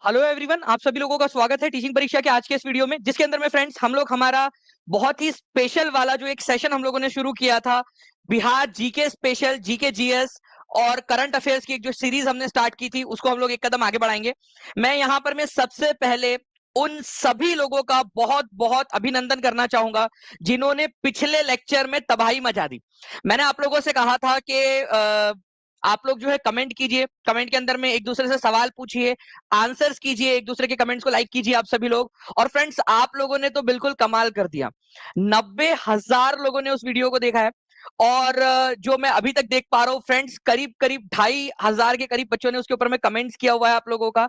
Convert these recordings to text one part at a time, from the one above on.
Hello everyone, आप सभी लोगों का स्वागत है टीचिंग परीक्षा के आज के इस वीडियो में, जिसके अंदर में फ्रेंड्स हम लोग हमारा बहुत ही स्पेशल वाला जो एक सेशन हम लोगों ने शुरू किया था, Bihar GK special, GK GS और करंट अफेयर्स की एक जो सीरीज हमने स्टार्ट की थी, उसको हम लोग एक कदम आगे बढ़ाएंगे। मैं यहाँ पर मैं सबसे पहले उन सभी लोगों का बहुत बहुत अभिनंदन करना चाहूंगा जिन्होंने पिछले लेक्चर में तबाही मचा दी। मैंने आप लोगों से कहा था कि आप लोग जो है कमेंट कीजिए, कमेंट के अंदर में एक दूसरे से सवाल पूछिए, आंसर्स कीजिए, एक दूसरे के कमेंट्स को लाइक कीजिए आप सभी लोग। और फ्रेंड्स, आप लोगों ने तो बिल्कुल कमाल कर दिया। 90,000 लोगों ने उस वीडियो को देखा है और जो मैं अभी तक देख पा रहा हूँ फ्रेंड्स, करीब करीब 2,500 के करीब बच्चों ने उसके ऊपर में कमेंट्स किया हुआ है आप लोगों का।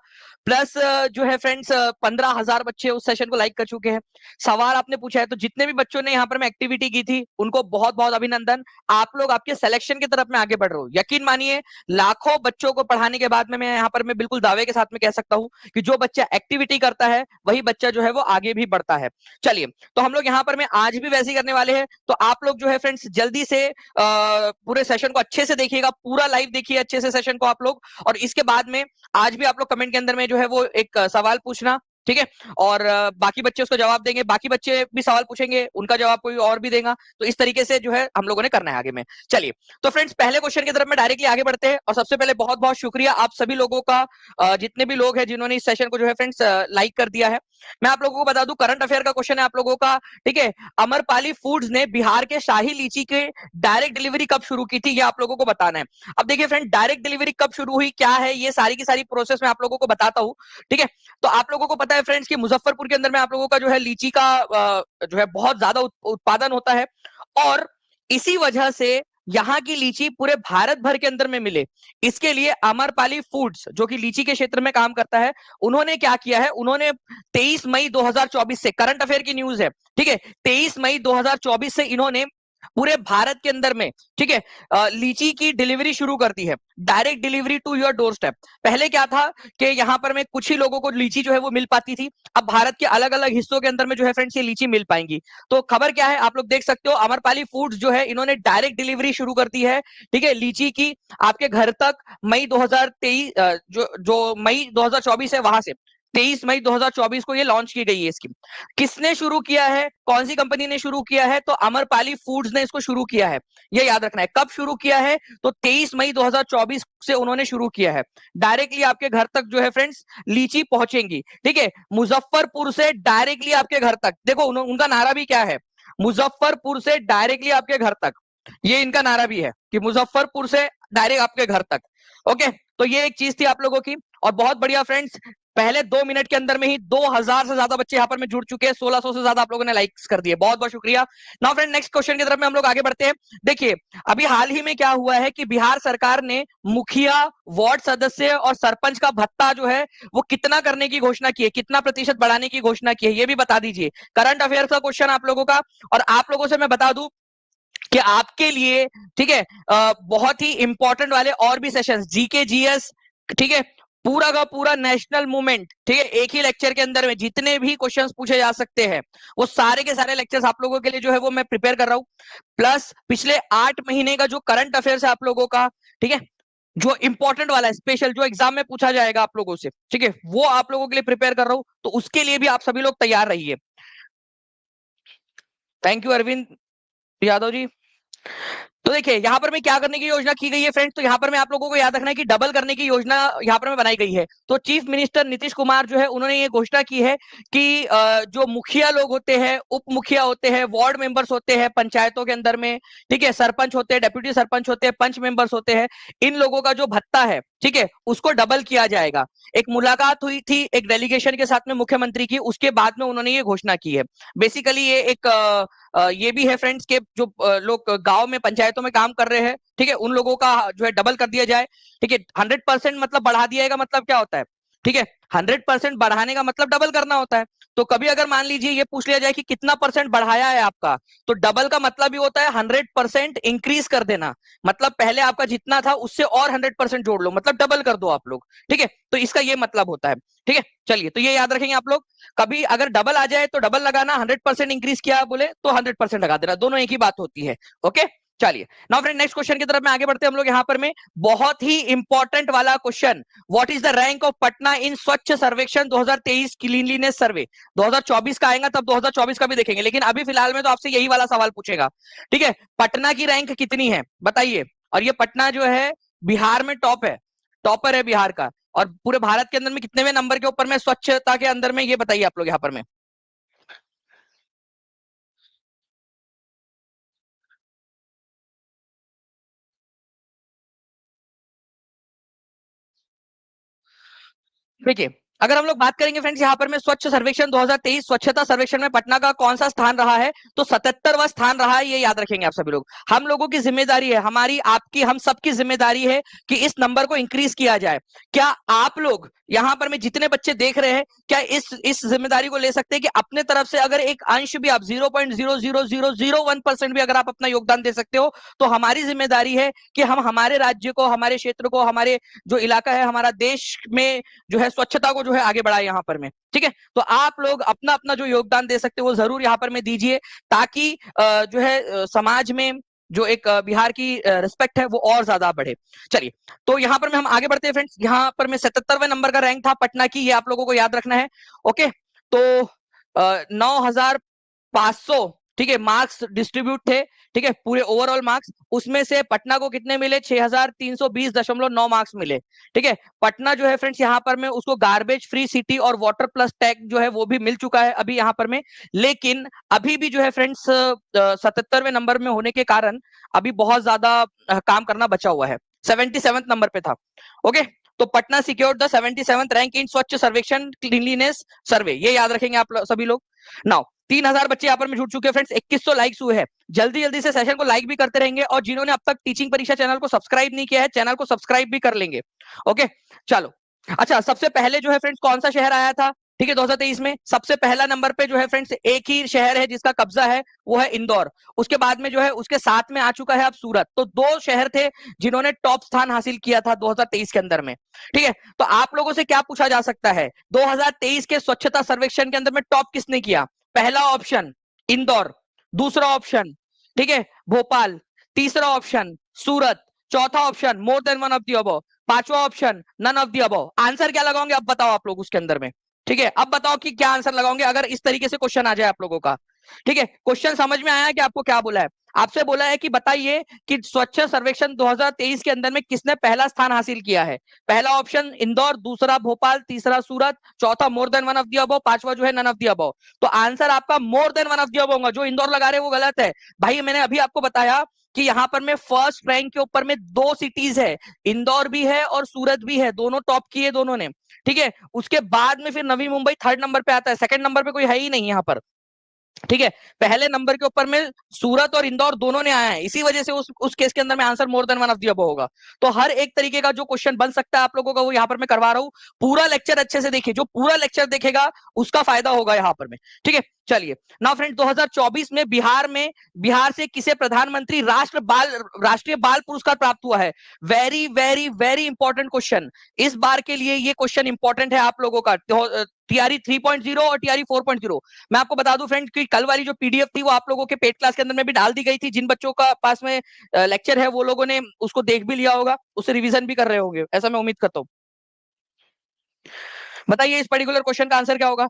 प्लस जो है फ्रेंड्स, 15,000 बच्चे उस सेशन को लाइक कर चुके हैं। सवाल आपने पूछा है, तो जितने भी बच्चों ने यहाँ पर में एक्टिविटी की थी उनको बहुत बहुत अभिनंदन। आप लोग आपके सिलेक्शन की तरफ में आगे बढ़ रहे हो। यकीन मानिए, लाखों बच्चों को पढ़ाने के बाद में मैं यहाँ पर मैं बिल्कुल दावे के साथ में कह सकता हूँ कि जो बच्चा एक्टिविटी करता है वही बच्चा जो है वो आगे भी बढ़ता है। चलिए, तो हम लोग यहाँ पर में आज भी वैसे ही करने वाले हैं। तो आप लोग जो है फ्रेंड्स जल्दी से पूरे सेशन को अच्छे से देखिएगा, पूरा लाइव देखिए अच्छे से सेशन को आप लोग। और इसके बाद में आज भी आप लोग कमेंट के अंदर में जो है वो एक सवाल पूछना, ठीक है। और बाकी बच्चे उसको जवाब देंगे, बाकी बच्चे भी सवाल पूछेंगे, उनका जवाब कोई और भी देगा। तो इस तरीके से जो है हम लोगों ने करना है आगे में। चलिए, तो फ्रेंड्स पहले क्वेश्चन की तरफ में डायरेक्टली आगे बढ़ते हैं। और सबसे पहले बहुत बहुत शुक्रिया आप सभी लोगों का, जितने भी लोग हैं जिन्होंने इस सेशन को जो है फ्रेंड्स लाइक कर दिया है। मैं आप लोगों को बता दूं, करंट अफेयर का क्वेश्चन है आप लोगों का, ठीक है। अमरपाली फूड्स ने बिहार के शाही लीची के डायरेक्ट डिलीवरी कब शुरू की थी, ये आप लोगों को बताना है। अब देखिए फ्रेंड, डायरेक्ट डिलीवरी कब शुरू हुई, क्या है ये सारी की सारी प्रोसेस मैं आप लोगों को बताता हूँ, ठीक है। तो आप लोगों को पता है फ्रेंड्स कि मुजफ्फरपुर के अंदर में आप लोगों का जो है लीची का जो है बहुत ज्यादा उत्पादन होता है। और इसी वजह से यहाँ की लीची पूरे भारत भर के अंदर में मिले, इसके लिए अमरपाली फूड्स जो कि लीची के क्षेत्र में काम करता है, उन्होंने क्या किया है, उन्होंने 23 मई 2024 से, करंट अफेयर की न्यूज है, ठीक है, 23 मई 2024 से इन्होंने पूरे भारत के अंदर में, ठीक है, लीची की डिलीवरी शुरू कर दी है। Direct delivery to your doorstep. पहले क्या था कि यहाँ पर में कुछ ही लोगों को लीची जो है वो मिल पाती थी। अब भारत के अलग अलग हिस्सों के अंदर में जो है फ्रेंड्स ये लीची मिल पाएंगी। तो खबर क्या है आप लोग देख सकते हो, अमरपाली फूड्स जो है इन्होंने डायरेक्ट डिलीवरी शुरू कर दी है, ठीक है, लीची की आपके घर तक। मई 2023 जो मई 2024 है वहां से 23 मई 2024 को ये लॉन्च की गई है स्कीम। किसने शुरू किया है, कौन सी कंपनी ने शुरू किया है, तो अमरपाली फूड्स ने इसको शुरू किया है। ये याद रखना है, कब शुरू किया है, तो 23 मई 2024 से उन्होंने शुरू किया है। डायरेक्टली आपके घर तक जो है फ्रेंड्स लीची पहुंचेंगी, ठीक है। मुजफ्फरपुर से डायरेक्टली आपके घर तक, देखो उनका नारा भी क्या है, मुजफ्फरपुर से डायरेक्टली आपके घर तक। ये इनका नारा भी है कि मुजफ्फरपुर से डायरेक्ट आपके घर तक। ओके, तो ये एक चीज थी आप लोगों की। और बहुत बढ़िया फ्रेंड्स, पहले 2 मिनट के अंदर में ही 2,000 से ज्यादा बच्चे यहाँ पर में जुड़ चुके हैं, 1,600 से ज्यादा आप लोगों ने लाइक्स कर दिए, बहुत बहुत शुक्रिया। नाउ फ्रेंड, नेक्स्ट क्वेश्चन की तरफ में हम लोग आगे बढ़ते हैं। देखिए, अभी हाल ही में क्या हुआ है कि बिहार सरकार ने मुखिया, वार्ड सदस्य और सरपंच का भत्ता जो है वो कितना करने की घोषणा की है, कितना प्रतिशत बढ़ाने की घोषणा की है, ये भी बता दीजिए। करंट अफेयर का क्वेश्चन आप लोगों का। और आप लोगों से मैं बता दूं कि आपके लिए, ठीक है, बहुत ही इंपॉर्टेंट वाले और भी सेशंस, जीके जीएस, ठीक है, पूरा का पूरा नेशनल मूवमेंट, ठीक है, एक ही लेक्चर के अंदर में जितने भी क्वेश्चंस पूछे जा सकते हैं वो सारे के सारे लेक्चर्स आप लोगों के लिए जो है वो मैं प्रिपेयर कर रहा हूं। प्लस पिछले 8 महीने का जो करंट अफेयर्स है आप लोगों का, ठीक है, जो इंपॉर्टेंट वाला है, स्पेशल जो एग्जाम में पूछा जाएगा आप लोगों से, ठीक है, वो आप लोगों के लिए प्रिपेयर कर रहा हूं। तो उसके लिए भी आप सभी लोग तैयार रहिए। Thank you Arvind Yadav ji. तो देखिए यहाँ पर मैं क्या करने की योजना की गई है फ्रेंड्स, तो यहाँ पर मैं आप लोगों को याद रखना है कि डबल करने की योजना यहाँ पर में बनाई गई है। तो चीफ मिनिस्टर नीतीश कुमार जो है उन्होंने ये घोषणा की है कि जो मुखिया लोग होते हैं, उप मुखिया होते हैं, वार्ड मेंबर्स होते हैं पंचायतों के अंदर में, ठीक है, सरपंच होते हैं, डेप्यूटी सरपंच होते हैं, पंच मेंबर्स होते हैं, इन लोगों का जो भत्ता है, ठीक है, उसको डबल किया जाएगा। एक मुलाकात हुई थी एक डेलीगेशन के साथ में मुख्यमंत्री की, उसके बाद में उन्होंने ये घोषणा की है। बेसिकली ये एक ये भी है फ्रेंड्स के जो लोग गांव में पंचायतों में काम कर रहे हैं, ठीक है, उन लोगों का जो है डबल कर दिया जाए, ठीक है। 100% मतलब बढ़ा दिया मतलब क्या होता है, ठीक है, 100% बढ़ाने का मतलब डबल करना होता है। तो कभी अगर मान लीजिए ये पूछ लिया जाए कि कितना परसेंट बढ़ाया है आपका, तो डबल का मतलब ही होता है 100% इंक्रीज कर देना। मतलब पहले आपका जितना था उससे और 100% जोड़ लो, मतलब डबल कर दो आप लोग, ठीक है। तो इसका ये मतलब होता है, ठीक है। चलिए, तो ये याद रखेंगे आप लोग। कभी अगर डबल आ जाए तो डबल लगाना, 100% इंक्रीज किया बोले तो 100% लगा देना, दोनों एक ही बात होती है। ओके, चलिए नाउ फ्रेंड नेक्स्ट क्वेश्चन की तरफ में आगे बढ़ते हैं हम लोग यहाँ पर में बहुत ही इंपॉर्टेंट वाला question. What is the rank of Patna in Swachh Survekshan 2023 cleanliness सर्वे। 2024 का आएगा तब 2024 का भी देखेंगे, लेकिन अभी फिलहाल में तो आपसे यही वाला सवाल पूछेगा। ठीक है, पटना की रैंक कितनी है बताइए। और ये पटना जो है बिहार में टॉप है, टॉपर है बिहार का। और पूरे भारत के अंदर में कितने नंबर के ऊपर में स्वच्छता के अंदर में, ये बताइए आप लोग यहाँ पर में। देखिए अगर हम लोग बात करेंगे फ्रेंड्स यहाँ पर में स्वच्छ सर्वेक्षण 2023 स्वच्छता सर्वेक्षण में पटना का कौन सा स्थान रहा है, तो 77वां स्थान रहा है। ये याद रखेंगे आप सभी लोग। हम लोगों की जिम्मेदारी है, हमारी आपकी हम सबकी जिम्मेदारी है कि इस नंबर को इंक्रीज किया जाए। क्या आप लोग यहाँ पर में जितने बच्चे देख रहे हैं, क्या इस जिम्मेदारी को ले सकते हैं कि अपने तरफ से अगर एक अंश भी आप 0.00001% भी अगर आप अपना योगदान दे सकते हो, तो हमारी जिम्मेदारी है कि हम हमारे राज्य को, हमारे क्षेत्र को, हमारे जो इलाका है, हमारा देश में जो है स्वच्छता को जो है आगे बढ़ाए यहाँ पर में। ठीक है, तो आप लोग अपना अपना जो योगदान दे सकते हो वो जरूर यहाँ पर में दीजिए, ताकि जो है समाज में जो एक बिहार की रिस्पेक्ट है वो और ज्यादा बढ़े। चलिए तो यहाँ पर में हम आगे बढ़ते हैं फ्रेंड्स। यहाँ पर में 77वें नंबर का रैंक था पटना की, ये आप लोगों को याद रखना है। ओके, तो 9,500 ठीक है मार्क्स डिस्ट्रीब्यूट थे। ठीक है, पूरे ओवरऑल मार्क्स, उसमें से पटना को कितने मिले, 6,320.9 मार्क्स मिले। ठीक है, पटना जो है फ्रेंड्स यहाँ पर में उसको गार्बेज फ्री सिटी और वाटर प्लस टैग जो है वो भी मिल चुका है अभी यहाँ पर में। लेकिन अभी भी जो है फ्रेंड्स 77वें नंबर में होने के कारण अभी बहुत ज्यादा काम करना बचा हुआ है। 77 नंबर पे था। ओके, तो Patna secure the 77th rank in Swachh सर्वेक्षण क्लीनलीनेस सर्वे, ये याद रखेंगे आप सभी लोग। नाउ 3,000 बच्चे यहाँ पर में जुड़ चुके हैं फ्रेंड्स, 2100 लाइक्स हुए हैं। जल्दी जल्दी से सेशन को लाइक भी करते रहेंगे, और जिन्होंने अब तक टीचिंग परीक्षा चैनल को सब्सक्राइब नहीं किया है, चैनल को सब्सक्राइब भी कर लेंगे। ओके चलो, अच्छा सबसे पहले जो है फ्रेंड्स कौन सा शहर आया था, ठीक है 2023 में सबसे पहला नंबर पे जो है फ्रेंड्स एक ही शहर है जिसका कब्जा है, वो है इंदौर। उसके बाद में जो है उसके साथ में आ चुका है अब सूरत। तो दो शहर थे जिन्होंने टॉप स्थान हासिल किया था 2023 के अंदर में। ठीक है, तो आप लोगों से क्या पूछा जा सकता है, 2023 के स्वच्छता सर्वेक्षण के अंदर में टॉप किसने किया। पहला ऑप्शन इंदौर, दूसरा ऑप्शन ठीक है भोपाल, तीसरा ऑप्शन सूरत, चौथा option more than one of the above, पांचवा option none of the above. Answer क्या लगाओगे अब बताओ आप लोग उसके अंदर में। ठीक है, अब बताओ कि क्या आंसर लगाओगे अगर इस तरीके से क्वेश्चन आ जाए आप लोगों का। ठीक है, क्वेश्चन समझ में आया है कि आपको क्या बोला है। आपसे बोला है कि बताइए कि स्वच्छ सर्वेक्षण 2023 के अंदर में किसने पहला स्थान हासिल किया है। पहला ऑप्शन इंदौर, दूसरा भोपाल, तीसरा सूरत, चौथा मोर than one of the above, पांचवा जो है नन ऑफ दी अबव। तो आंसर आपका मोर than one of the above होगा। जो इंदौर लगा रहे हैं वो गलत है भाई। मैंने अभी आपको बताया कि यहाँ पर में फर्स्ट रैंक के ऊपर में दो सिटीज है, इंदौर भी है और सूरत भी है, दोनों टॉप किए दोनों ने। ठीक है, उसके बाद में फिर नवी मुंबई थर्ड नंबर पे आता है, सेकंड नंबर पे कोई है ही नहीं यहाँ पर। ठीक है, पहले नंबर के ऊपर में सूरत और इंदौर दोनों ने आया है, इसी वजह से उस केस के अंदर में answer more than one of the above होगा। तो हर एक तरीके का जो क्वेश्चन बन सकता है आप लोगों का वो यहाँ पर मैं करवा रहा हूँ। पूरा लेक्चर अच्छे से देखिए, जो पूरा लेक्चर देखेगा उसका फायदा होगा यहाँ पर में। ठीक है, चलिए नाउ फ्रेंड 2024 में बिहार से किसे प्रधानमंत्री राष्ट्रीय बाल पुरस्कार प्राप्त हुआ है। Very very very important question. इस बार के लिए ये क्वेश्चन इंपॉर्टेंट है आप लोगों का। टीआरई 3.0 और टीआरई 4.0। मैं आपको बता दूं फ्रेंड कि कल वाली जो पीडीएफ थी वो आप लोगों के पेड क्लास के अंदर में भी डाल दी गई थी। जिन बच्चों का पास में लेक्चर है वो लोगों ने उसको देख भी लिया होगा, उसे रिवीजन भी कर रहे होंगे, ऐसा मैं उम्मीद करता हूँ। बताइए इस पर्टिकुलर क्वेश्चन का आंसर क्या होगा।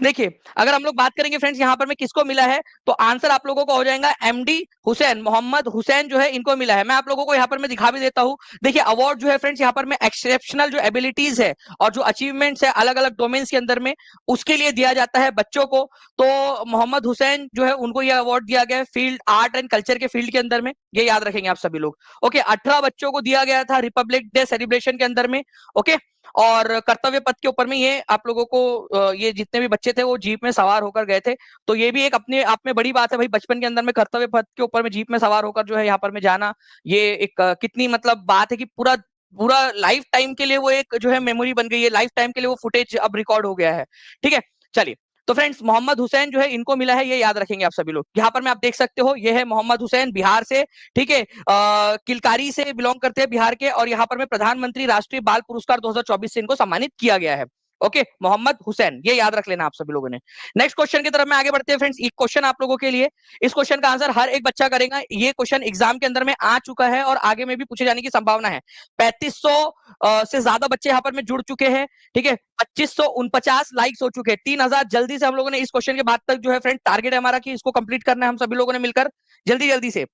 देखिए अगर हम लोग बात करेंगे फ्रेंड्स यहाँ पर में किसको मिला है, तो आंसर आप लोगों को हो जाएगा एमडी हुसैन, मोहम्मद हुसैन जो है इनको मिला है। मैं आप लोगों को यहाँ पर मैं दिखा भी देता हूँ। देखिए अवार्ड जो है फ्रेंड्स यहाँ पर में एक्सेप्शनल जो एबिलिटीज है और जो अचीवमेंट्स है अलग अलग डोमेन्स के अंदर में, उसके लिए दिया जाता है बच्चों को। तो मोहम्मद हुसैन जो है उनको यह अवार्ड दिया गया है फील्ड आर्ट एंड कल्चर के फील्ड के अंदर में, ये याद रखेंगे आप सभी लोग। ओके, 18 बच्चों को दिया गया था रिपब्लिक डे सेलिब्रेशन के अंदर में। ओके, और कर्तव्य पथ के ऊपर में ये आप लोगों को ये जितने भी बच्चे थे वो जीप में सवार होकर गए थे। तो ये भी एक अपने आप में बड़ी बात है भाई, बचपन के अंदर में कर्तव्य पथ के ऊपर में जीप में सवार होकर जो है यहाँ पर में जाना, ये एक कितनी मतलब बात है कि पूरा पूरा लाइफ टाइम के लिए वो एक जो है मेमोरी बन गई है, लाइफ टाइम के लिए वो फुटेज अब रिकॉर्ड हो गया है। ठीक है, चलिए तो फ्रेंड्स मोहम्मद हुसैन जो है इनको मिला है, ये याद रखेंगे आप सभी लोग। यहाँ पर में आप देख सकते हो ये है मोहम्मद हुसैन बिहार से। ठीक है, किलकारी से बिलोंग करते हैं बिहार के, और यहाँ पर में प्रधानमंत्री राष्ट्रीय बाल पुरस्कार 2024 से इनको सम्मानित किया गया है। ओके, मोहम्मद हुसैन, ये याद रख लेना आप सभी लोगों ने। नेक्स्ट क्वेश्चन की तरफ में आगे बढ़ते हैं फ्रेंड्स। एक क्वेश्चन आप लोगों के लिए, इस क्वेश्चन का आंसर हर एक बच्चा करेगा। ये क्वेश्चन एग्जाम के अंदर में आ चुका है और आगे में भी पूछे जाने की संभावना है। 3500 से ज्यादा बच्चे यहाँ पर में जुड़ चुके हैं, ठीक है। 2549 लाइक्स हो चुके हैं। 3000 जल्दी से हम लोगों ने इस क्वेश्चन के बाद तक जो है फ्रेंड टारगेट है हमारा कि इसको कंप्लीट करना है हम सभी लोगों ने मिलकर, जल्दी जल्दी से।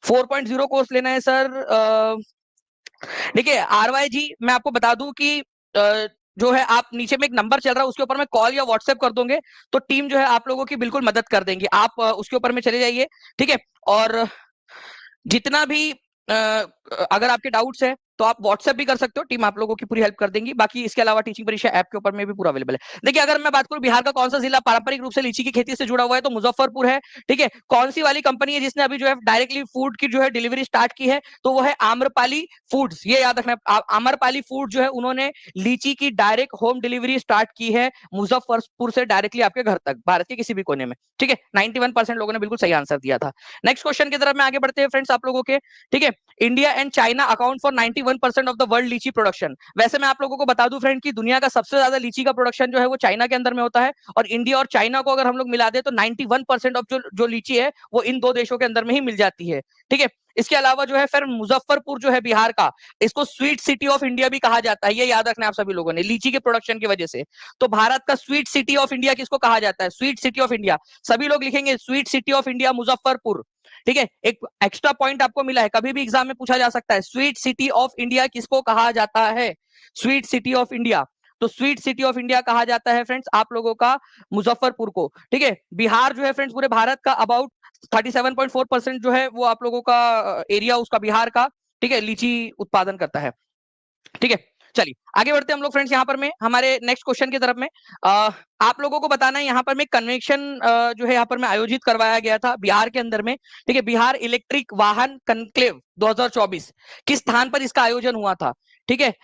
4.0 कोर्स लेना है सर। देखिए आरवाई जी, मैं आपको बता दूं कि जो है आप नीचे में एक नंबर चल रहा है उसके ऊपर में कॉल या व्हाट्सएप कर दोगे तो टीम जो है आप लोगों की बिल्कुल मदद कर देंगी। आप उसके ऊपर में चले जाइए, ठीक है। और जितना भी अगर आपके डाउट्स है तो आप व्हाट्सएप भी कर सकते हो, टीम आप लोगों की पूरी हेल्प कर देंगी। बाकी इसके अलावा टीचिंग परीक्षा ऐप के ऊपर में भी पूरा अवेलेबल है। देखिए अगर मैं बात करूं बिहार का कौन सा जिला पारंपरिक रूप से लीची की खेती से जुड़ा हुआ है तो मुजफ्फरपुर है, ठीक है। कौन सी वाली कंपनी है जिसने अभी जो है डायरेक्टली फूड की जो है डिलीवरी स्टार्ट की है तो वो है आम्रपाली फूड्स, ये याद रखना है। आम्रपाली फूड जो है उन्होंने लीची की डायरेक्ट होम डिलीवरी स्टार्ट की है मुजफ्फरपुर से डायरेक्टली आपके घर तक, भारत के किसी भी कोने में, ठीक है। 91% लोगों ने बिल्कुल सही आंसर दिया था। नेक्स्ट क्वेश्चन की तरफ में आगे बढ़ते हैं फ्रेंड्स आप लोगों के, ठीक है। India and China account for 91% of the world लीची प्रोडक्शन। वैसे मैं आप लोगों को बता दूं फ्रेंड कि दुनिया का सबसे ज्यादा लीची का प्रोडक्शन जो है वो चाइना के अंदर में होता है, और इंडिया और चाइना को अगर हम लोग मिला दे तो 91% ऑफ जो लीची है वो इन दो देशों के अंदर में ही मिल जाती है, ठीक है। इसके अलावा जो है फिर मुजफ्फरपुर जो है बिहार का, इसको स्वीट सिटी ऑफ इंडिया भी कहा जाता है, ये याद रखना है आप सभी लोगों ने, लीची के प्रोडक्शन की वजह से। तो भारत का स्वीट सिटी ऑफ इंडिया किसको कहा जाता है? Sweet city of India. सभी लोग लिखेंगे sweet city of India Muzaffarpur, ठीक है। एक एक्स्ट्रा पॉइंट आपको मिला है, कभी भी एग्जाम में पूछा जा सकता है स्वीट सिटी ऑफ इंडिया किसको कहा जाता है? Sweet city of India. तो स्वीट सिटी ऑफ इंडिया कहा जाता है फ्रेंड्स आप लोगों का मुजफ्फरपुर को, ठीक है। बिहार जो है फ्रेंड्स पूरे भारत का अबाउट 37.4% जो है वो आप लोगों का एरिया उसका बिहार का, ठीक है, लीची उत्पादन करता है, ठीक है। चलिए आगे बढ़ते हैं हम लोग फ्रेंड्स यहाँ पर में हमारे नेक्स्ट क्वेश्चन की तरफ में। आप लोगों को बताना है यहाँ पर में कन्वेंशन जो है यहाँ पर में आयोजित करवाया गया था बिहार के अंदर में, ठीक है। बिहार इलेक्ट्रिक वाहन कनक्लेव 2024 किस स्थान पर इसका आयोजन हुआ था, ठीक है।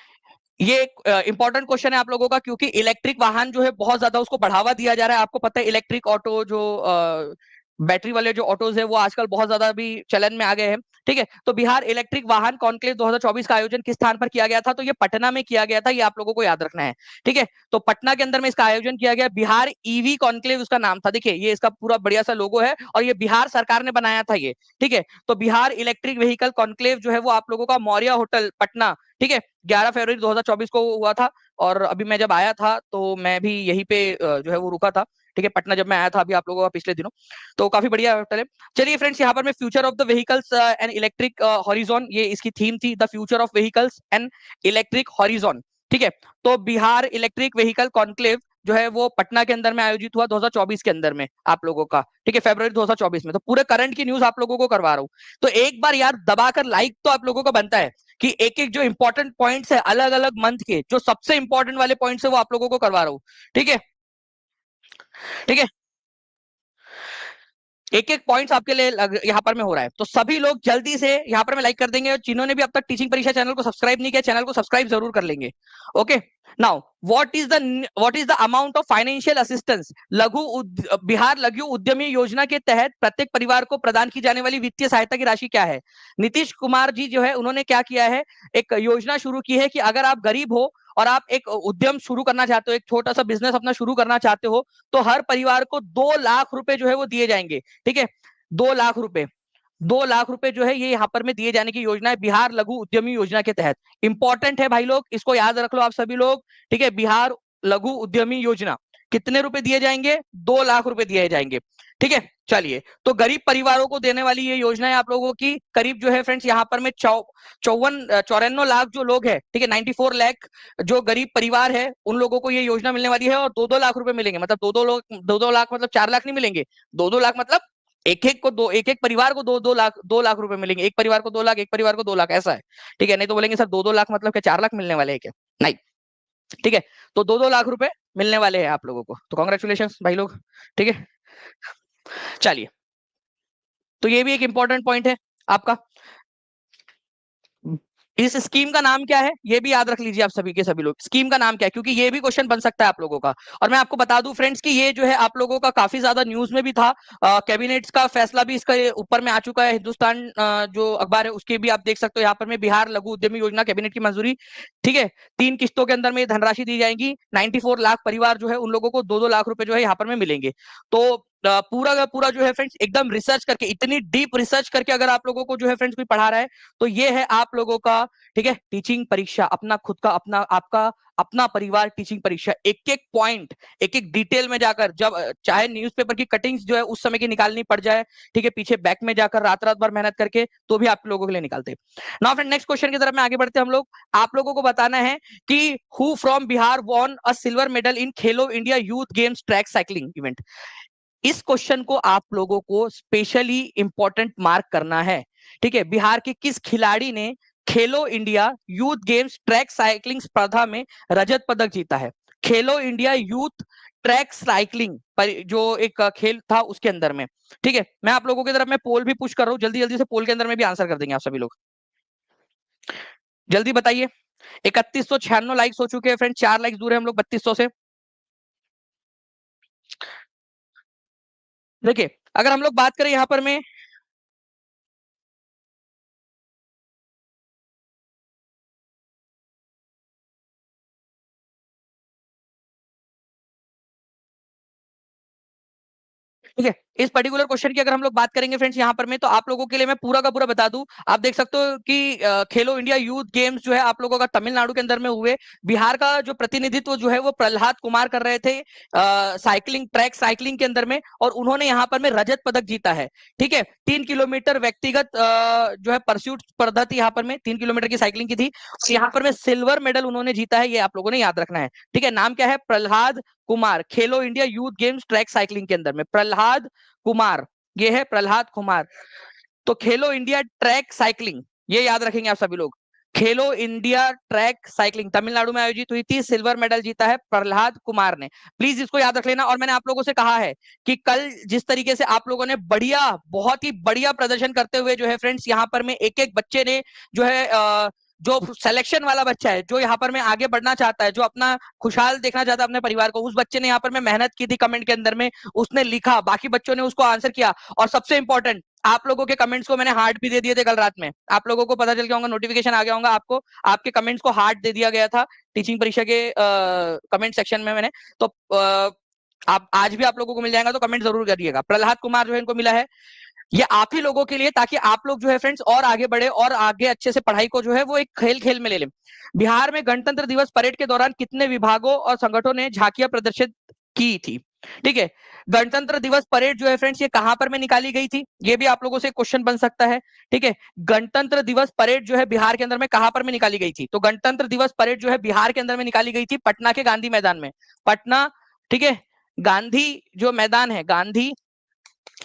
ये एक इंपॉर्टेंट क्वेश्चन है आप लोगों का, क्योंकि इलेक्ट्रिक वाहन जो है बहुत ज्यादा उसको बढ़ावा दिया जा रहा है। आपको पता है इलेक्ट्रिक ऑटो जो बैटरी वाले जो ऑटोज है वो आजकल बहुत ज्यादा भी चलन में आ गए हैं, ठीक है। तो बिहार इलेक्ट्रिक वाहन कॉन्क्लेव 2024 का आयोजन किस स्थान पर किया गया था? तो ये पटना में किया गया था, ये आप लोगों को याद रखना है, ठीक है। तो पटना के अंदर में इसका आयोजन किया गया, बिहार ईवी कॉन्क्लेव उसका नाम था। देखिए ये इसका पूरा बढ़िया सा लोगो है और ये बिहार सरकार ने बनाया था ये, ठीक है। तो बिहार इलेक्ट्रिक व्हीकल कॉन्क्लेव जो है वो आप लोगों का मौर्य होटल पटना, ठीक है, 11 फरवरी 2024 को हुआ था। और अभी मैं जब आया था तो मैं भी यहीं पे जो है वो रुका था, ठीक है, पटना जब मैं आया था अभी आप लोगों का पिछले दिनों। तो काफी बढ़िया होटल है। चलिए फ्रेंड्स यहाँ पर मैं future of the vehicles and electric horizon, ये इसकी थीम थी, the future of vehicles and electric horizon, ठीक है। तो बिहार इलेक्ट्रिक व्हीकल कॉन्क्लेव जो है वो पटना के अंदर में आयोजित हुआ 2024 के अंदर में आप लोगों का, ठीक है, फरवरी 2024 में। तो पूरे करंट की न्यूज आप लोगों को करवा रहा हूँ। तो एक बार यार दबाकर लाइक तो आप लोगों का बनता है कि एक एक जो इंपॉर्टेंट पॉइंट्स है अलग अलग मंथ के, जो सबसे इंपॉर्टेंट वाले पॉइंट्स है वो आप लोगों को करवा रहा हूँ, ठीक है, ठीक है। एक एक पॉइंट्स आपके लिए यहाँ पर में हो रहा है, तो सभी लोग जल्दी से यहाँ पर में लाइक कर देंगे, और जिन्होंने भी अब तक टीचिंग परीक्षा चैनल को सब्सक्राइब नहीं किया चैनल को सब्सक्राइब जरूर कर लेंगे। Okay, now what is the amount of financial assistance Bihar लघु उद्यमी योजना के तहत प्रत्येक परिवार को प्रदान की जाने वाली वित्तीय सहायता की राशि क्या है? नीतीश कुमार जी जो है उन्होंने क्या किया है, एक योजना शुरू की है कि अगर आप गरीब हो और आप एक उद्यम शुरू करना चाहते हो, एक छोटा सा बिजनेस अपना शुरू करना चाहते हो, तो हर परिवार को 2 लाख रुपए जो है वो दिए जाएंगे, ठीक है। 2 लाख रुपए, 2 लाख रुपए जो है ये यहाँ पर में दिए जाने की योजना है बिहार लघु उद्यमी योजना के तहत। इंपॉर्टेंट है भाई लोग, इसको याद रख लो आप सभी लोग, ठीक है। बिहार लघु उद्यमी योजना कितने रुपए दिए जाएंगे? 2 लाख रुपए दिए जाएंगे, ठीक है। चलिए, तो गरीब परिवारों को देने वाली ये योजना है आप लोगों की, करीब जो है फ्रेंड्स यहाँ पर में 54 लाख जो लोग हैं, ठीक है, 94 लाख जो गरीब परिवार है उन लोगों को ये योजना मिलने वाली है, और 2-2 लाख रुपए मिलेंगे। मतलब 2-2 लाख मतलब 4 लाख नहीं मिलेंगे, 2-2 लाख मतलब एक एक परिवार को 2-2 लाख, 2 लाख रुपए मिलेंगे। एक परिवार को 2 लाख, एक परिवार को 2 लाख, ऐसा है, ठीक है। नहीं तो बोलेंगे सर 2-2 लाख मतलब क्या 4 लाख मिलने वाले हैं क्या? नहीं, ठीक है। तो 2-2 लाख रुपए मिलने वाले हैं आप लोगों को, तो कॉन्ग्रेचुलेशन भाई लोग, ठीक है। चलिए, तो ये भी एक इंपॉर्टेंट पॉइंट है आपका। इस स्कीम का नाम क्या है, ये भी याद रख लीजिए आप सभी के सभी लोग, स्कीम का नाम क्या है, क्योंकि ये भी क्वेश्चन बन सकता है आप लोगों का। और मैं आपको बता दूं फ्रेंड्स कि ये जो है आप लोगों का काफी ज्यादा न्यूज में भी था, कैबिनेट का फैसला भी इसका ऊपर में आ चुका है, हिंदुस्तान जो अखबार है उसके भी आप देख सकते हो यहाँ पर में, बिहार लघु उद्यमी योजना कैबिनेट की मंजूरी, ठीक है। 3 किस्तों के अंदर में धनराशि दी जाएगी, 94 लाख परिवार जो है उन लोगों को 2-2 लाख रुपए जो है यहाँ पर में मिलेंगे। तो पूरा का पूरा जो है फ्रेंड्स एकदम रिसर्च करके, इतनी डीप रिसर्च करके अगर आप लोगों को जो है फ्रेंड्स कोई पढ़ा रहा है, तो ये है आप लोगों का, ठीक है, टीचिंग परीक्षा, अपना खुद का, अपना आपका अपना परिवार टीचिंग परीक्षा, एक एक पॉइंट, एक एक डिटेल में जाकर, जब चाहे न्यूज़पेपर की कटिंग्स जो है उस समय की निकालनी पड़ जाए, ठीक है, पीछे बैक में जाकर रात रात भर मेहनत करके, तो भी आप लोगों के लिए निकालते हैं। नाउ फ्रेंड नेक्स्ट क्वेश्चन की तरफ में आगे बढ़ते हैं हम लोग। आप लोगों को बताना है कि who from Bihar won a silver medal in Khelo India youth games track cycling event. इस क्वेश्चन को आप लोगों को स्पेशली इंपॉर्टेंट मार्क करना है, ठीक है। बिहार के किस खिलाड़ी ने खेलो India youth games track cycling स्पर्धा में रजत पदक जीता है? खेलो इंडिया यूथ ट्रैक साइकिलिंग पर जो एक खेल था उसके अंदर में, ठीक है। मैं आप लोगों की तरफ में पोल भी पुश कर रहा हूं, जल्दी जल्दी से पोल के अंदर में भी आंसर कर देंगे आप सभी लोग, जल्दी बताइए। 3196 लाइक्स हो चुके हैं फ्रेंड, 4 लाइक्स दूर है हम लोग 3200 से। देखिए अगर हम लोग बात करें यहाँ पर में, ठीक है, इस पर्टिकुलर क्वेश्चन की अगर हम लोग बात करेंगे फ्रेंड्स यहाँ पर में, तो आप लोगों के लिए मैं पूरा का पूरा बता दूं, आप देख सकते हो कि खेलो इंडिया यूथ गेम्स जो है आप लोगों का तमिलनाडु के अंदर में हुए। बिहार का जो प्रतिनिधित्व जो है वो प्रहलाद कुमार कर रहे थे साइकिलिंग, ट्रैक साइकिलिंग के अंदर में, और उन्होंने यहाँ पर में रजत पदक जीता है, ठीक है। 3 किलोमीटर व्यक्तिगत जो है परस्यूट स्पर्धा थी, यहाँ पर में 3 किलोमीटर की साइकिलिंग की थी, यहाँ पर में सिल्वर मेडल उन्होंने जीता है, ये आप लोगों ने याद रखना है, ठीक है। नाम क्या है? प्रहलाद कुमार, खेलो India youth games track cycling के अंदर में प्रहलाद कुमार, ये है प्रहलाद कुमार। तो खेलो इंडिया ट्रैक साइकिलिंग, ये याद रखेंगे आप सभी लोग। खेलो इंडिया ट्रैक साइकिलिंग तमिलनाडु में आयोजित हुई थी, सिल्वर मेडल जीता है प्रहलाद कुमार ने, प्लीज इसको याद रख लेना। और मैंने आप लोगों से कहा है कि कल जिस तरीके से आप लोगों ने बढ़िया, बहुत ही बढ़िया प्रदर्शन करते हुए जो है फ्रेंड्स यहाँ पर में एक एक बच्चे ने जो है जो सिलेक्शन वाला बच्चा है, जो यहाँ पर में आगे बढ़ना चाहता है, जो अपना खुशहाल देखना चाहता है अपने परिवार को, उस बच्चे ने यहाँ पर में मेहनत की थी, कमेंट के अंदर में उसने लिखा, बाकी बच्चों ने उसको आंसर किया, और सबसे इंपॉर्टेंट आप लोगों के कमेंट्स को मैंने हार्ट भी दे दिए थे कल रात में, आप लोगों को पता चल गया होगा, नोटिफिकेशन आ गया होगा आपको, आपके कमेंट्स को हार्ट दे दिया गया था टीचिंग परीक्षा के कमेंट सेक्शन में मैंने। तो आप आज भी आप लोगों को मिल जाएगा, तो कमेंट जरूर करिएगा। प्रहलाद कुमार जो है इनको मिला है, ये आप ही लोगों के लिए, ताकि आप लोग जो है फ्रेंड्स और आगे बढ़े और आगे अच्छे से पढ़ाई को जो है वो एक खेल खेल में ले लें। बिहार में गणतंत्र दिवस परेड के दौरान कितने विभागों और संगठनों ने झांकियां प्रदर्शित की थी? ठीक है, गणतंत्र दिवस परेड जो है फ्रेंड्स ये कहां पर में निकाली गई थी, ये भी आप लोगों से क्वेश्चन बन सकता है, ठीक है। गणतंत्र दिवस परेड जो है बिहार के अंदर में कहां पर में निकाली गई थी? तो गणतंत्र दिवस परेड जो है बिहार के अंदर में निकाली गई थी पटना के गांधी मैदान में, पटना, ठीक है, गांधी जो मैदान है, गांधी